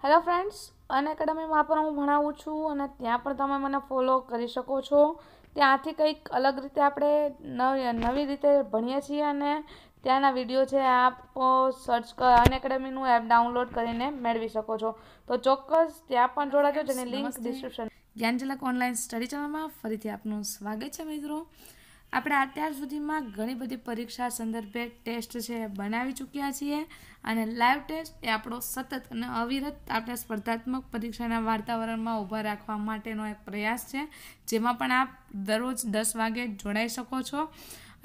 Hello friends, અનએકેડમીમાં પણ હું ભણાવું છું અને ત્યાં પણ તમે મને ફોલો કરી શકો છો. ત્યાંથી કંઈક અલગ રીતે આપણે નવી રીતે ભણીએ છીએ અને ત્યાંના વિડીયો છે આપ સર્ચ અનએકેડમીનું એપ ડાઉનલોડ કરીને મેળવી શકો છો. તો ચોક્કસ ત્યાં પણ જોડાજો, જેની લિંક ડિસ્ક્રિપ્શન. જ્ઞાનઝલક ઓનલાઈન સ્ટડી ચેનલમાં ફરીથી આપનું સ્વાગત છે મિત્રો. આપણે અત્યાર સુધીમાં ઘણી બધી પરીક્ષા સંદર્ભે ટેસ્ટ છે બનાવી ચૂક્યા છીએ અને લાઈવ ટેસ્ટ એ આપણો સતત અને અવિરત આપણે સ્પર્ધાત્મક પરીક્ષાના વાતાવરણમાં ઊભા રાખવા માટેનો એક પ્રયાસ છે, જેમાં પણ આપ દરરોજ 10 વાગે જોડાઈ શકો છો.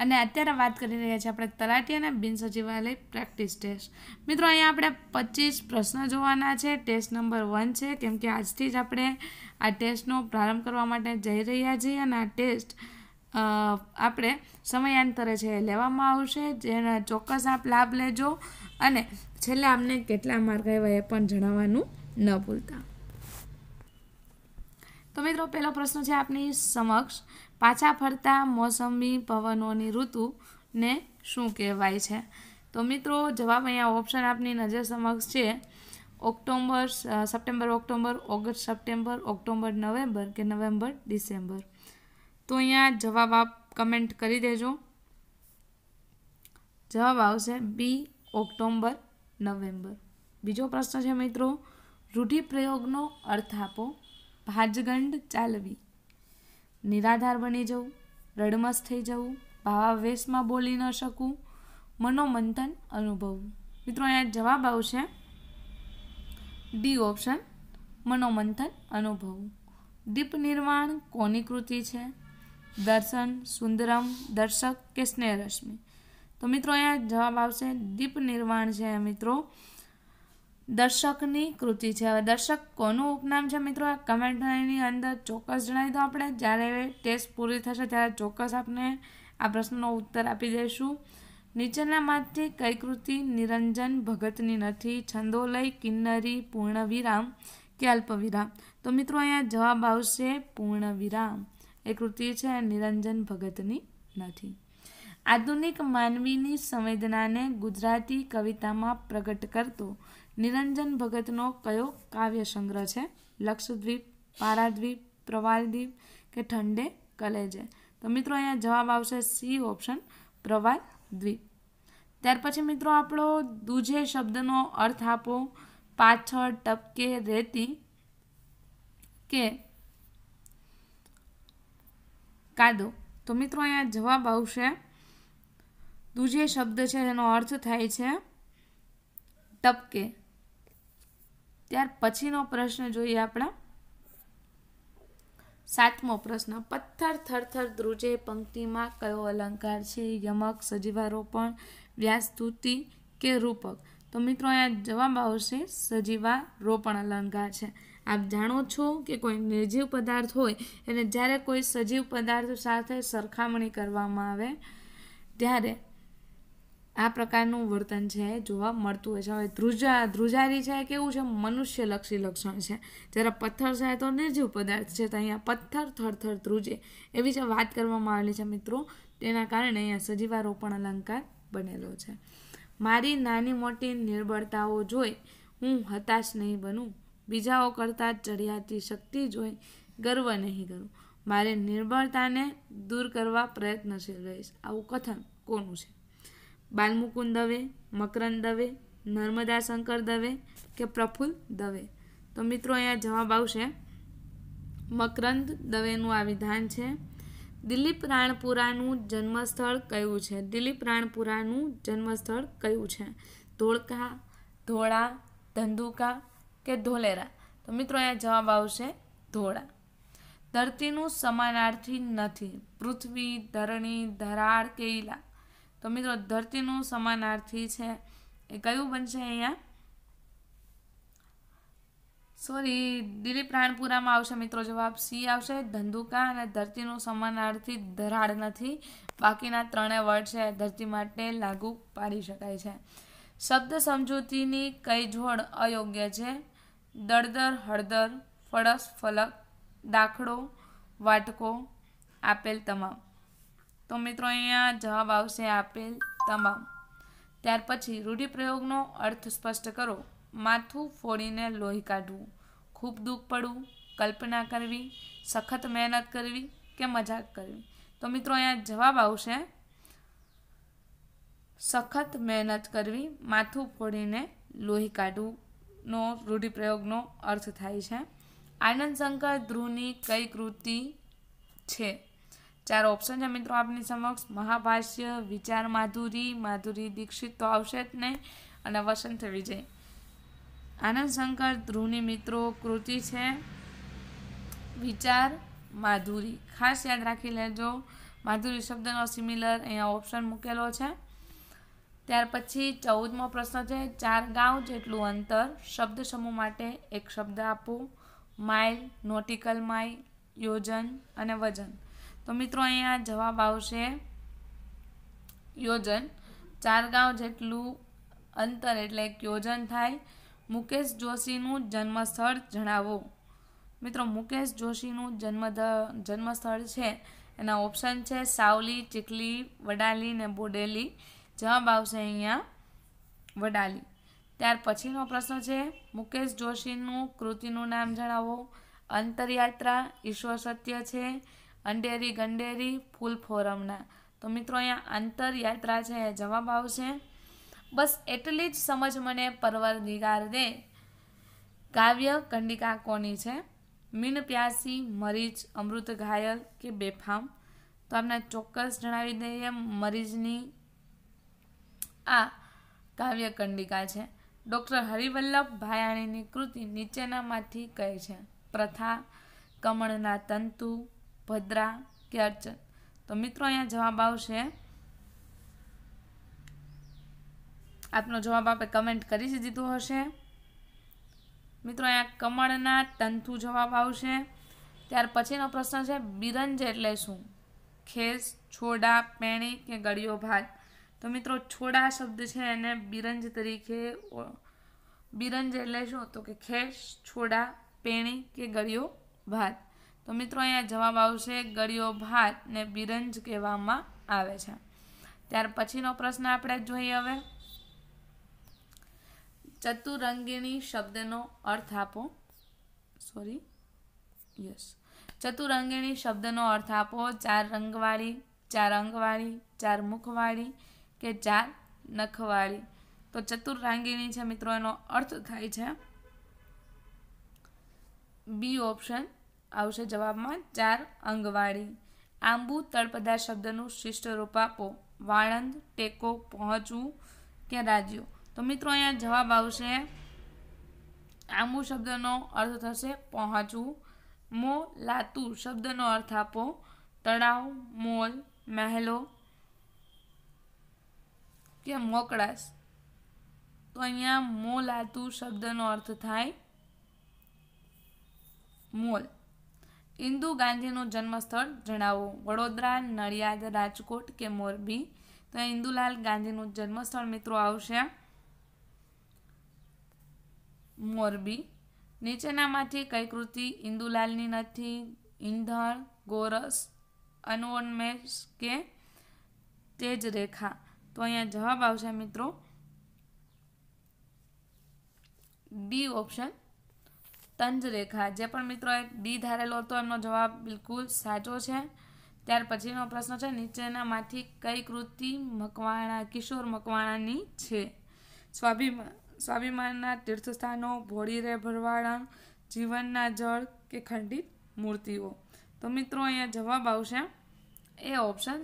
અને અત્યારે વાત કરી રહ્યા છીએ આપણે તલાટી અને બિન સચિવાલય પ્રેક્ટિસ ટેસ્ટ. મિત્રો, અહીંયા આપણે 25 પ્રશ્ન જોવાના છે. ટેસ્ટ નંબર 1 છે, કેમ કે આજથી જ આપણે આ ટેસ્ટનો પ્રારંભ કરવા માટે જઈ રહ્યા છીએ અને આ ટેસ્ટ આપણે સમયાંતરે છે લેવામાં આવશે, જેના ચોક્કસ આપ લાભ લેજો અને છેલ્લે આપને કેટલા માર્ક આવ્યા એ પણ જણાવવાનું ન ભૂલતા. તો મિત્રો, પહેલો પ્રશ્ન છે આપની સમક્ષ: પાછા ફરતા મોસમી પવનોની ઋતુને શું કહેવાય છે? તો મિત્રો, જવાબ અહીંયા ઓપ્શન આપની નજર સમક્ષ છે: September October, August September, October November કે નવેમ્બર ડિસેમ્બર. તો અહીંયા જવાબ આપ કમેન્ટ કરી દેજો. જવાબ આવશે બી, ઓક્ટોબર નવેમ્બર. બીજો પ્રશ્ન છે મિત્રો: રૂઢિપ્રયોગનો અર્થ આપો. ભાજગંડ ચાલવી, નિરાધાર બની જવું, રડમસ થઈ જવું, ભાવાવેશમાં બોલી ન શકવું, મનોમંથન અનુભવવું. મિત્રો, અહીંયા જવાબ આવશે ડી ઓપ્શન, મનોમંથન અનુભવવું. દીપ નિર્વાણ કોની કૃતિ છે? દર્શન, સુંદરમ, દર્શક કે સ્નેહરશ્મિ. તો મિત્રો, અહીંયા જવાબ આવશે દીપ નિર્વાણ છે મિત્રો દર્શકની કૃતિ છે. હવે દર્શક કોનું ઉપનામ છે મિત્રો, કમેન્ટની અંદર ચોક્કસ જણાવી દો. આપણે જ્યારે ટેસ્ટ પૂરી થશે ત્યારે ચોક્કસ આપને આ પ્રશ્નનો ઉત્તર આપી દઈશું. નીચેનામાંથી કઈ કૃતિ નિરંજન ભગતની નથી? છંદોલય, કિન્નરી, પૂર્ણવિરામ કે અલ્પવિરામ. તો મિત્રો, અહીંયા જવાબ આવશે પૂર્ણવિરામ. એ કૃતિ છે નિરંજન ભગતની નથી. આધુનિક માનવીની સંવેદનાને ગુજરાતી કવિતામાં પ્રગટ કરતો નિરંજન ભગતનો કયો કાવ્ય સંગ્રહ છે? લક્ષદ્વીપ, પારાદ્વીપ, પ્રવાલદ્વીપ કે ઠંડે કલેજે. તો મિત્રો, અહીંયા જવાબ આવશે સી ઓપ્શન, પ્રવાલદ્વીપ. ત્યાર પછી મિત્રો, આપણો દૂજે શબ્દનો અર્થ આપો. પાછળ, ટપકે, રેતી કે કાદો. તો મિત્રો, અહીંયા જવાબ આવશે દૂજે શબ્દ છે એનો અર્થ થાય છે ટપકે. ત્યાર પછીનો પ્રશ્ન જોઈએ આપણા 7મો પ્રશ્ન: પથ્થર થરથર ધ્રુજે પંક્તિમાં કયો અલંકાર છે? યમક, સજીવારોપણ, વ્યાસસ્તુતિ કે રૂપક. તો મિત્રો, અહીંયા જવાબ આવશે સજીવારોપણ અલંકાર છે. આપ જાણો છો કે કોઈ નિર્જીવ પદાર્થ હોય અને જ્યારે કોઈ સજીવ પદાર્થ સાથે સરખામણી કરવામાં આવે ત્યારે આ પ્રકારનું વર્તન છે જોવા મળતું હોય છે. હવે ધ્રુજારી છે કેવું છે? મનુષ્યલક્ષી લક્ષણ છે. જ્યારે પથ્થર છે તો નિર્જીવ પદાર્થ છે. તો અહીંયા પથ્થર થરથર ધ્રુજે એવી જે વાત કરવામાં આવેલી છે મિત્રો, તેના કારણે અહીંયા સજીવારોપણ અલંકાર બનેલો છે. મારી નાની મોટી નિર્બળતાઓ જોઈ હું હતાશ નહીં બનું. બીજાઓ કરતાં ચડિયાતી શક્તિ જોઈ ગર્વ નહીં કરું. મારી નિર્બળતાને દૂર કરવા પ્રયત્નશીલ રહીશ. આવું કથન કોનું છે? બાલમુકુંદ દવે, મકરંદ દવે, નર્મદા શંકર દવે કે પ્રફુલ્લ દવે. તો મિત્રો, અહીંયા જવાબ આવશે મકરંદ દવેનું આ વિધાન છે. દિલીપ રાણપુરાનું જન્મસ્થળ કયું છે? દિલીપ રાણપુરાનું જન્મસ્થળ કયું છે? ધોળકા, ધોળા, ધંધુકા કે ધોલેરા. તો મિત્રો, અહીંયા જવાબ આવશે ધોળા. ધરતીનું સમાનાર્થી નથી. પૃથ્વી, ધરણી, ધરાળ કે ઈલા. તો મિત્રો, ધરતીનું સમાનાર્થી છે એ કયું બનશે? અહીંયા દિલીપ રાણપુરામાં આવશે મિત્રો જવાબ સી આવશે, ધંધુકા. અને ધરતીનું સમાનાર્થી ધરાળ નથી. બાકીના 3 વર્ડ છે ધરતી માટે લાગુ પાડી શકાય છે. શબ્દ સમજૂતીની કઈ જોડ અયોગ્ય છે? દળદર, હળદર, ફળસ, ફલક, દાખલો, વાટકો, આપેલ તમામ. તો મિત્રો, અહીંયા જવાબ આવશે આપેલ તમામ. ત્યાર પછી રૂઢિપ્રયોગનો અર્થ સ્પષ્ટ કરો. માથું ફોડીને લોહી કાઢવું, ખૂબ દુઃખ પડવું, કલ્પના કરવી, સખત મહેનત કરવી કે મજાક કરવી. તો મિત્રો અહીંયા જવાબ આવશે સખત મહેનત કરવી, માથું ફોડીને લોહી કાઢવુંનો રૂઢિપ્રયોગનો અર્થ થાય છે. આનંદ શંકર ધ્રુવની કઈ કૃતિ છે? 4 ઓપ્શન છે મિત્રો આપની સમક્ષ. મહાભાષ્ય, વિચાર માધુરી, માધુરી દીક્ષિત તો આવશે જ નહીં, અને વસંત વિજય. આનંદ શંકર ધ્રુવની મિત્રો કૃતિ છે વિચાર માધુરી. ખાસ યાદ રાખી લેજો, માધુરી શબ્દનો સિમિલર અહીંયા ઓપ્શન મૂકેલો છે. ત્યાર પછી 14મો પ્રશ્ન છે, 4 ગાંવ જેટલું અંતર શબ્દ સમૂહ માટે એક શબ્દ આપો. માઇલ, નોટિકલ માઇલ, યોજન અને વજન. તો મિત્રો અહીંયા જવાબ આવશે યોજન. 4 ગાંવ જેટલું અંતર એટલે એક યોજન થાય. મુકેશ જોશીનું જન્મસ્થળ જણાવો. મિત્રો મુકેશ જોશીનું જન્મસ્થળ છે એના ઓપ્શન છે સાવલી, ચીખલી, વડાલી ને બોડેલી. જવાબ આવશે અહીંયા વડાલી. ત્યાર પછીનો પ્રશ્ન છે, મુકેશ જોશીનું કૃતિનું નામ જણાવો. અંતરયાત્રા, ઈશ્વર સત્ય છે, અંડેરી ગંડેરી, ફૂલ ફોરમના. તો મિત્રો અહીંયા અંતરયાત્રા છે જવાબ આવશે. બસ એટલી જ સમજ મને પરવરદિગાર દે કાવ્ય કંડિકા કોની છે? મીન પ્યાસી, મરીચ, અમૃત ઘાયલ કે બેફામ. તો આપણે ચોક્કસ જણાવી દઈએ, મરીચની આ કાવ્ય કંડિકા છે. ડૉક્ટર હરિવલ્લભ ભાયાણીની કૃતિ નીચેનામાંથી કઈ છે? પ્રથા, કમળના તંતુ, ભદ્રા કે અર્ચન. તો મિત્રો અહીંયા જવાબ આવશે, આપનો જવાબ આપે કમેન્ટ કરી જ દીધો હશે. મિત્રો અહીંયા કમળના તંતુ જવાબ આવશે. ત્યાર પછીનો પ્રશ્ન છે, બિરંજ એટલે શું? ખેસ, છોડા, પેણી કે ગળિયો ભાત. તો મિત્રો છોડા શબ્દ છે એને બિરંજ તરીકે, બિરંજ એટલે શું? તો કે ખેસ, છોડા, પેણી કે ગળિયો ભાત. તો મિત્રો અહીંયા જવાબ આવશે ગળિયો ભાત ને બિરંજ કહેવામાં આવે છે. ત્યાર પછીનો પ્રશ્ન આપણે જોઈએ હવે. ચતુરંગિણી શબ્દનો અર્થ આપો. ચતુરંગિણી શબ્દનો અર્થ આપો. 4 રંગવાળી, 4 અંગવાળી, 4 મુખવાળી કે 4 નખવાળી. તો ચતુરાંગિણી છે મિત્રો એનો અર્થ થાય છે બી ઓપ્શન આવશે જવાબમાં 4 અંગવાળી. આંબુ તળપદા શબ્દનું શિષ્ટ રૂપ આપો. વાળંદ, ટેકો, પહોંચવું કે રાજ્યો. તો મિત્રો અહીંયા જવાબ આવશે આંબુ શબ્દનો અર્થ થશે પહોંચવું. મો લાતું શબ્દનો અર્થ આપો. તળાવ, મોલ, મહેલો કે મોકળાશ. તો અહીંયા મો લાતું શબ્દનો અર્થ થાય મોલ. ઇન્દુ ગાંધીનું જન્મસ્થળ જણાવો. વડોદરા, નડિયાદ, રાજકોટ કે મોરબી. તો ઇન્દુલાલ ગાંધીનું જન્મસ્થળ મિત્રો આવશે મોરબી. નીચેનામાંથી કઈ કૃતિ ઇન્દુલાલની નથી? ઈંધણ, ગોરસ, અનવોન્મેષ કે તેજ રેખા. તો અહીંયા જવાબ આવશે મિત્રો ડી ઓપ્શન તંજ રેખા. જે પણ મિત્રો ડી ધારેલો હતો એમનો જવાબ બિલકુલ સાચો છે. ત્યાર પછીનો પ્રશ્ન છે, નીચેનામાંથી કઈ કૃતિ કિશોર મકવાણાની છે? સ્વાભિમાનના તીર્થસ્થાનો, ભોળી રે ભરવાડન, જીવનના જળ કે ખંડિત મૂર્તિઓ. તો મિત્રો અહીંયા જવાબ આવશે એ ઓપ્શન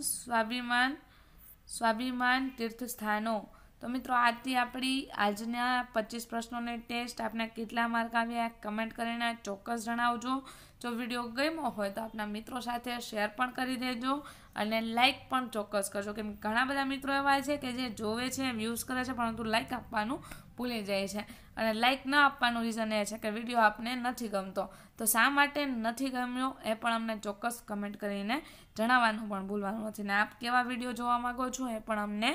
સ્વાભિમાન તીર્થસ્થાનો. તો મિત્રો આજથી આપણી આજના 25 પ્રશ્નોની ટેસ્ટ આપને કેટલા માર્ક આવ્યા કમેન્ટ કરીને ચોક્કસ જણાવજો. જો વિડીયો ગમ્યો હોય તો આપના મિત્રો સાથે શેર પણ કરી દેજો અને લાઇક પણ ચોક્કસ કરજો. કેમ ઘણા બધા મિત્રો એવા છે કે જે જોવે છે, વ્યૂઝ કરે છે, પરંતુ લાઇક આપવાનું ભૂલી જાય છે. અને લાઇક ન આપવાનું રીઝન એ છે કે વિડીયો આપને નથી ગમતો. તો શા માટે નથી ગમ્યો એ પણ અમને ચોક્કસ કમેન્ટ કરીને જણાવવાનું પણ ભૂલવાનું નથી. ને આપ કેવા વિડીયો જોવા માગો છો એ પણ અમને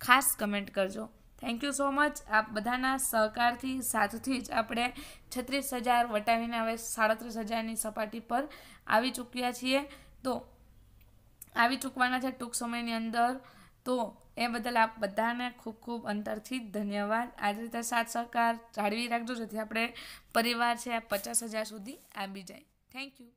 ખાસ કમેન્ટ કરજો. Thank you so much. આપ બધાના સહકારથી, સાથથી જ આપણે 36,000 વટાવીને હવે 37,000ની સપાટી પર આવી ચૂક્યા છીએ. તો આવી ચૂકવાના છે ટૂંક સમયની અંદર. તો એ બદલ આપ બધાને ખૂબ ખૂબ અંતરથી ધન્યવાદ. આ જ રીતે સાથ સહકાર જાળવી રાખજો જેથી આપણે પરિવાર છે 50,000 સુધી આવી જાય. Thank you.